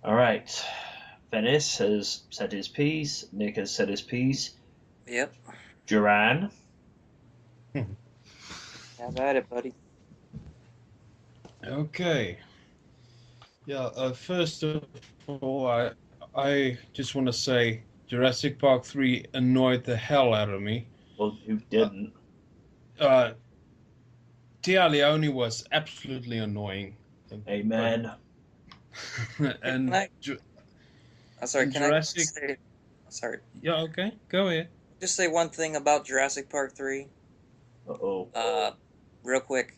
All right. Venice has said his piece. Nick has said his piece. Yep. Duran. Have at it, buddy. Okay. Yeah. First of all, I just want to say Jurassic Park 3 annoyed the hell out of me. Well, who Uh, didn't? uh, Tia Leone was absolutely annoying, but Amen. Can and I? I'm sorry. and Can I Jurassic. say? Sorry. Yeah. Okay. Go ahead. Just say one thing about Jurassic Park 3. Uh oh. Real quick.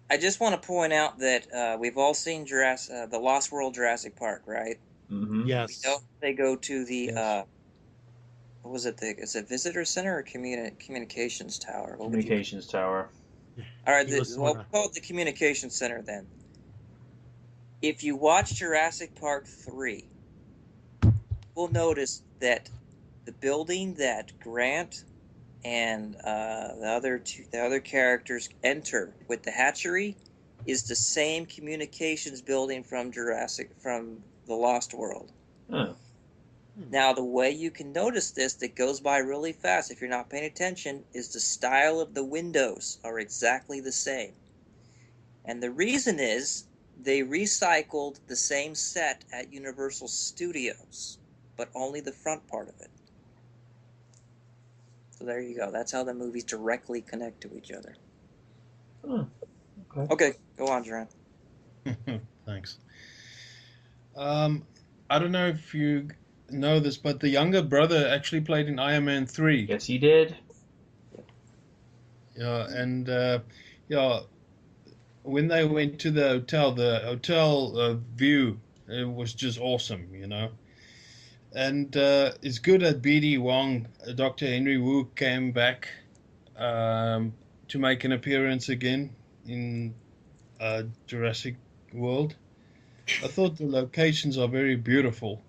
I just want to point out that we've all seen the Lost World Jurassic Park, right? Mm-hmm. We know Yes. they go to the Yes. what was it? Is it visitor center or communications tower? What would you? Communications tower. All right. He was Well, sort we'll of. call it the communications center then. If you watch Jurassic Park 3, we'll notice that the building that Grant and the other characters enter with the hatchery is the same communications building from the Lost World. Oh. Now, the way you can notice this that goes by really fast if you're not paying attention is the style of the windows are exactly the same. And the reason is they recycled the same set at Universal Studios, but only the front part of it. So there you go. That's how the movies directly connect to each other. Oh. Okay. Okay, go on, Duran. Thanks. Um, I don't know if you know this, but the younger brother actually played in Iron Man 3. Yes, he did. Yeah, and yeah, when they went to the hotel view, it was just awesome, you know. And it's good that BD Wong, Dr. Henry Wu, came back to make an appearance again in Jurassic World. I thought the locations are very beautiful.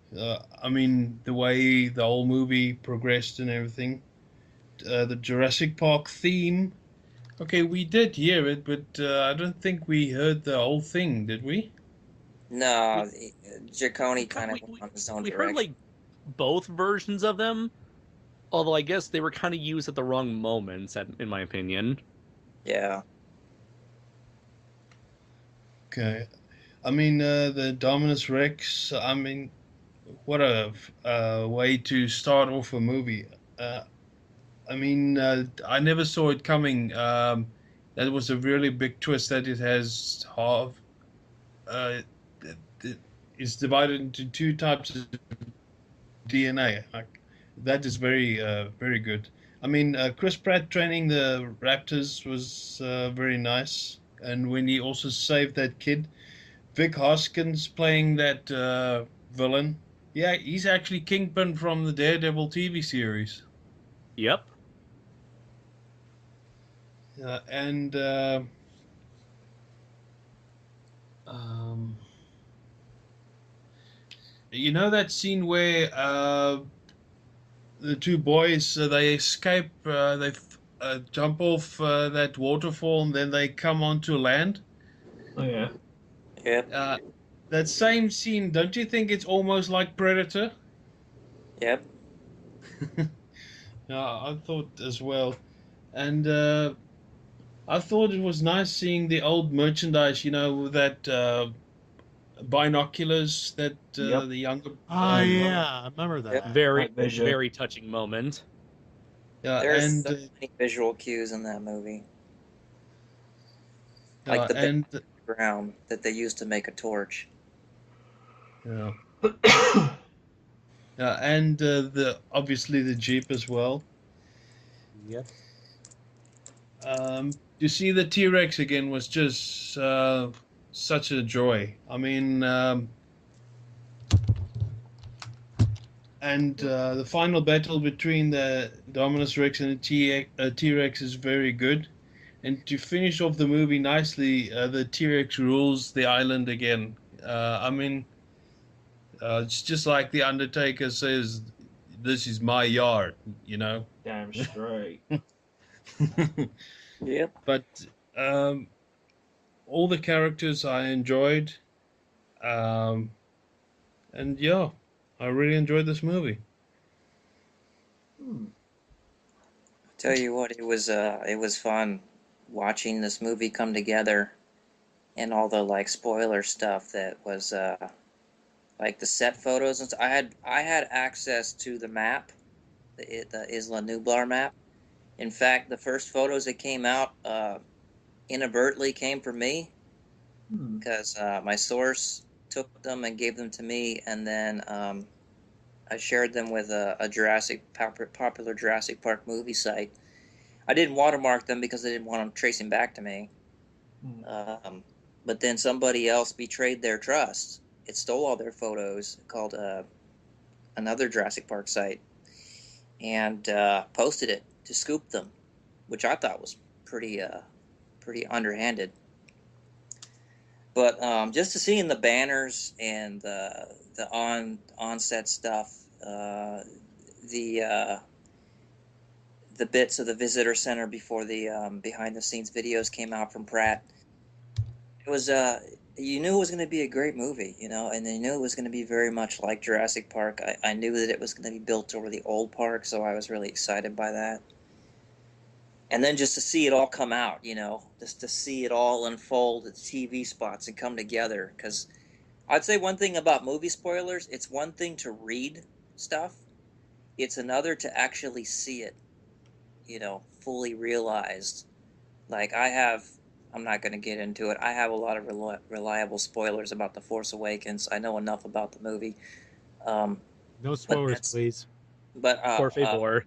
I mean, the way the whole movie progressed and everything. The Jurassic Park theme. Okay, we did hear it, but I don't think we heard the whole thing, did we? No, We, Giacone kind kind we, of went we on his own we heard direction. like both versions of them, although I guess they were kind of used at the wrong moments, in my opinion. Yeah. Okay. I mean, the Dominus Rex. I mean, what a way to start off a movie. I mean, I never saw it coming. That was a really big twist that it has half. It is divided into two types of DNA. That is very good. I mean, Chris Pratt training the Raptors was very nice, and when he also saved that kid, Vic Hoskins playing that villain. Yeah, he's actually Kingpin from the Daredevil TV series. Yep. And um, you know that scene where the two boys they escape, they jump off that waterfall, and then they come onto land. Oh yeah. Yep. Uh, that same scene, don't you think it's almost like Predator? Yep. Yeah, I thought as well. And I thought it was nice seeing the old merchandise, you know, with that binoculars that Yep. the younger Oh brother. yeah, I remember Yep. that. Night vision. Very touching moment. Yeah, There's and so many visual cues in that movie, like uh, the and background that they used to make a torch. yeah, and the obviously the Jeep as well. Yep. To see the T Rex again was just such a joy. I mean, and the final battle between the Dominus Rex and the T Rex is very good. And to finish off the movie nicely, the T Rex rules the island again. I mean, it's just like the Undertaker says, "This is my yard," you know. Damn straight. Yep. But all the characters I enjoyed. Um, And yeah, I really enjoyed this movie. Hmm. Tell you what, it was fun watching this movie come together and all the like spoiler stuff that was like the set photos and I had access to the map, the Isla Nublar map. In fact, the first photos that came out inadvertently came from me Hmm. because my source took them and gave them to me, and then I shared them with a popular Jurassic Park movie site. I didn't watermark them because I didn't want them tracing back to me. Hmm. But then somebody else betrayed their trust. It stole all their photos, called another Jurassic Park site, and posted it to scoop them, which I thought was pretty underhanded. But just to see in the banners and the onset stuff, the uh, the bits of the visitor center before the behind the scenes videos came out from Pratt, it was you knew it was going to be a great movie, you know, and you knew it was going to be very much like Jurassic Park. I knew that it was going to be built over the old park, so I was really excited by that. And then just to see it all come out, you know, just to see it all unfold at TV spots and come together. Because I'd say one thing about movie spoilers, it's one thing to read stuff, it's another to actually see it, you know, fully realized. Like I'm not going to get into it. I have a lot of reliable spoilers about The Force Awakens. I know enough about the movie. Um, No but spoilers, that's, please. but Por favor.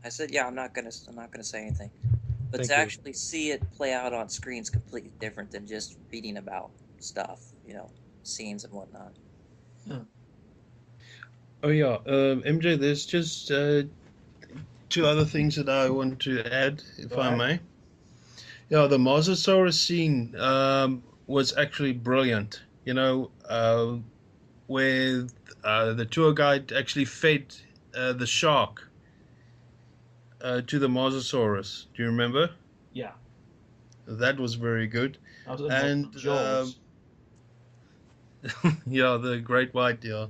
I said, yeah, I'm not gonna say anything. But to Thank you. actually see it play out on screen is completely different than just reading about stuff, you know, scenes and whatnot. Oh yeah, MJ. There's just two other things that I want to add, if Go I ahead. may. Yeah, the Mosasaurus scene was actually brilliant. You know, where the tour guide actually fed the shark to the Mosasaurus. Do you remember? Yeah. That was very good. I was in And Jaws. yeah, the great white, yeah.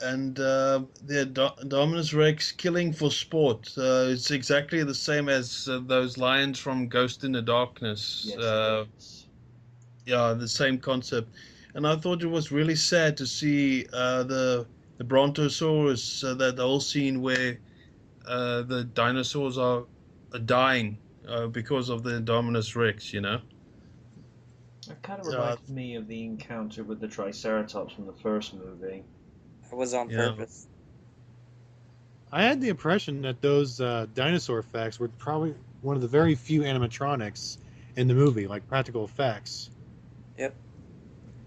And the Dominus Rex killing for sport. It's exactly the same as those lions from Ghost in the Darkness. Yes, it is. Yeah, the same concept. And I thought it was really sad to see the Brontosaurus, that whole scene where the dinosaurs are dying because of the Dominus Rex. You know. It kind of Uh, reminded me of the encounter with the Triceratops from the first movie. It was on yeah. purpose. I had the impression that those dinosaur effects were probably one of the very few animatronics in the movie, like practical effects. Yep.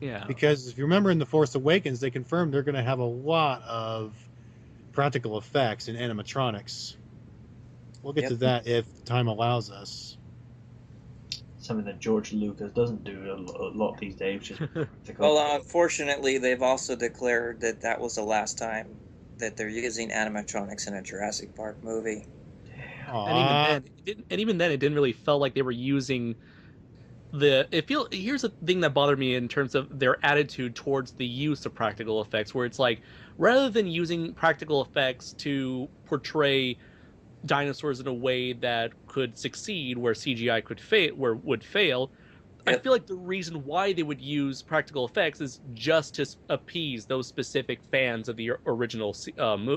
Yeah. Because if you remember in The Force Awakens, they confirmed they're going to have a lot of practical effects in animatronics. We'll get Yep. to that if time allows us. Something that George Lucas doesn't do a lot these days, just practical. Well, unfortunately, they've also declared that that was the last time that they're using animatronics in a Jurassic Park movie. Aww. And even then, it didn't really felt like they were using here's the thing that bothered me in terms of their attitude towards the use of practical effects, where it's like rather than using practical effects to portray dinosaurs in a way that could succeed where CGI would fail. I Yep. feel like the reason why they would use practical effects is just to appease those specific fans of the original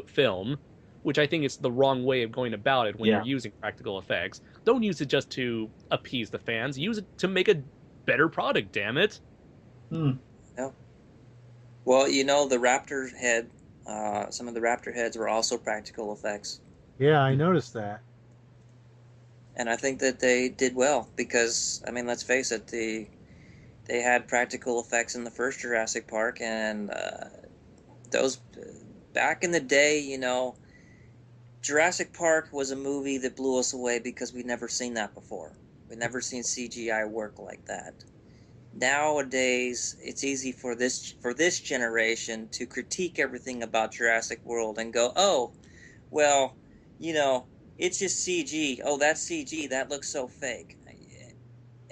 film, which I think is the wrong way of going about it when Yeah. you're using practical effects. Don't use it just to appease the fans. Use it to make a better product, damn it. Hmm. Yep. Well, you know, the raptor head, some of the raptor heads were also practical effects. Yeah, I noticed that. And I think that they did well because, I mean, let's face it, they had practical effects in the first Jurassic Park, and those back in the day, you know, Jurassic Park was a movie that blew us away because we'd never seen that before. We'd never seen CGI work like that. Nowadays, it's easy for this generation to critique everything about Jurassic World and go, "Oh, well, you know, it's just CG. Oh, that's CG. That looks so fake."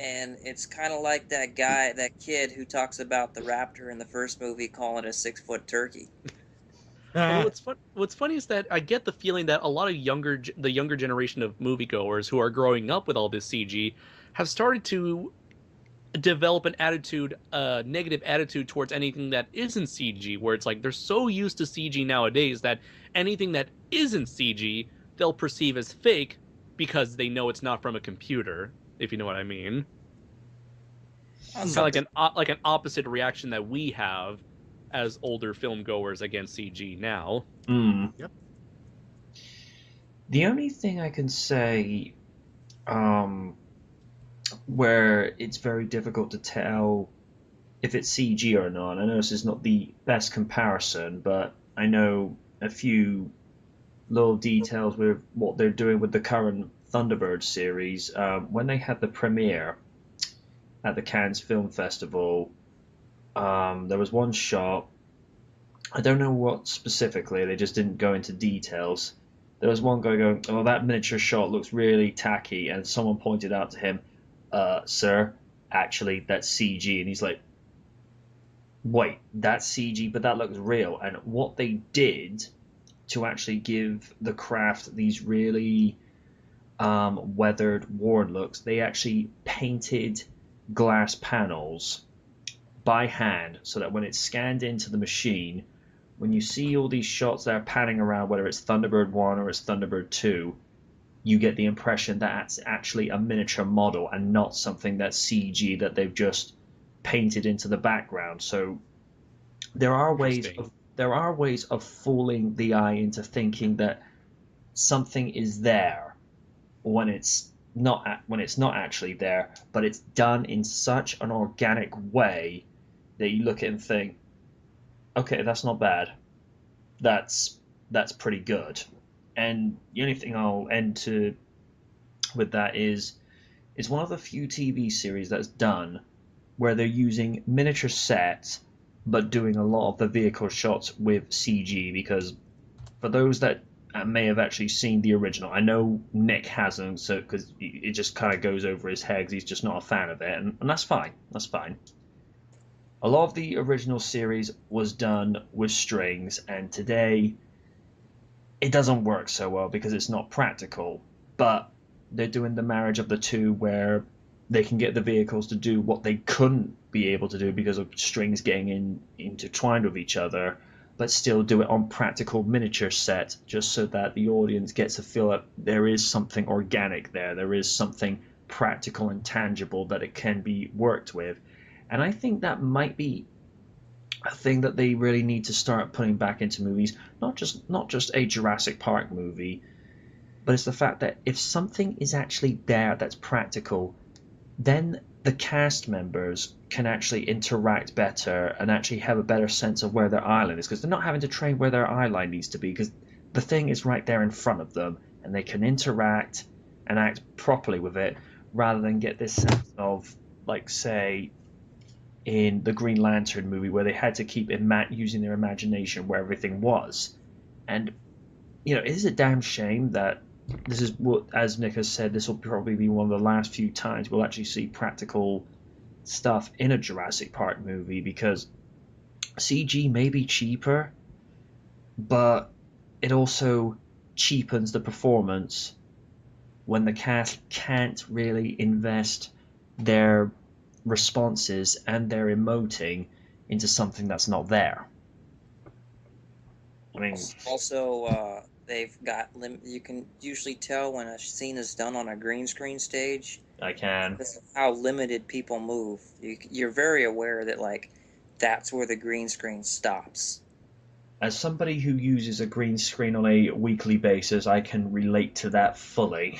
And it's kind of like that kid who talks about the raptor in the first movie calling it a 6-foot turkey. Although what's funny is that I get the feeling that a lot of the younger generation of moviegoers who are growing up with all this CG have started to develop an attitude, a negative attitude towards anything that isn't CG, where it's like they're so used to CG nowadays that anything that isn't CG they'll perceive as fake because they know it's not from a computer, if you know what I mean. It's kind of like an opposite reaction that we have as older film goers against CG now. Mm. Yep. The only thing I can say, where it's very difficult to tell if it's CG or not. I know this is not the best comparison, but I know a few little details with what they're doing with the current Thunderbird series. When they had the premiere at the Cannes Film Festival, there was one shot. I don't know what specifically. They just didn't go into details. There was one guy going, "Oh, that miniature shot looks really tacky," and someone pointed out to him, "Sir, actually, that's CG." And he's like, "Wait, that's CG, but that looks real." And what they did to actually give the craft these really weathered, worn looks, they actually painted glass panels by hand so that when it's scanned into the machine, when you see all these shots that are panning around, whether it's Thunderbird 1 or it's Thunderbird 2, you get the impression that it's actually a miniature model and not something that's CG that they've just painted into the background. So there are ways of fooling the eye into thinking that something is there when it's not actually there, but it's done in such an organic way that you look at it and think, okay, that's not bad. That's pretty good. And the only thing I'll end with that is it's one of the few TV series that's done where they're using miniature sets but doing a lot of the vehicle shots with CG, because for those that may have actually seen the original, I know Nick hasn't, so because it just kind of goes over his head, 'cause he's just not a fan of it, and that's fine. That's fine. A lot of the original series was done with strings, and today it doesn't work so well because it's not practical. But they're doing the marriage of the two where they can get the vehicles to do what they couldn't be able to do because of strings getting intertwined with each other, but still do it on practical miniature set, just so that the audience gets to feel that there is something organic there. There is something practical and tangible that it can be worked with. And I think that might be a thing that they really need to start putting back into movies. Not just a Jurassic Park movie, but it's the fact that if something is actually there that's practical, then the cast members can actually interact better and actually have a better sense of where their island is, because they're not having to train where their eyeline needs to be, because the thing is right there in front of them and they can interact and act properly with it, rather than get this sense of, like, say, in the Green Lantern movie where they had to keep using their imagination where everything was. And, it is a damn shame that this is what, as Nick has said, this will probably be one of the last few times we'll actually see practical stuff in a Jurassic Park movie, because CG may be cheaper, but it also cheapens the performance when the cast can't really invest their responses and their emoting into something that's not there. I mean, also, they've got you can usually tell when a scene is done on a green screen stage. I can. This is how limited people move. You're very aware that, like, that's where the green screen stops. As somebody who uses a green screen on a weekly basis, I can relate to that fully.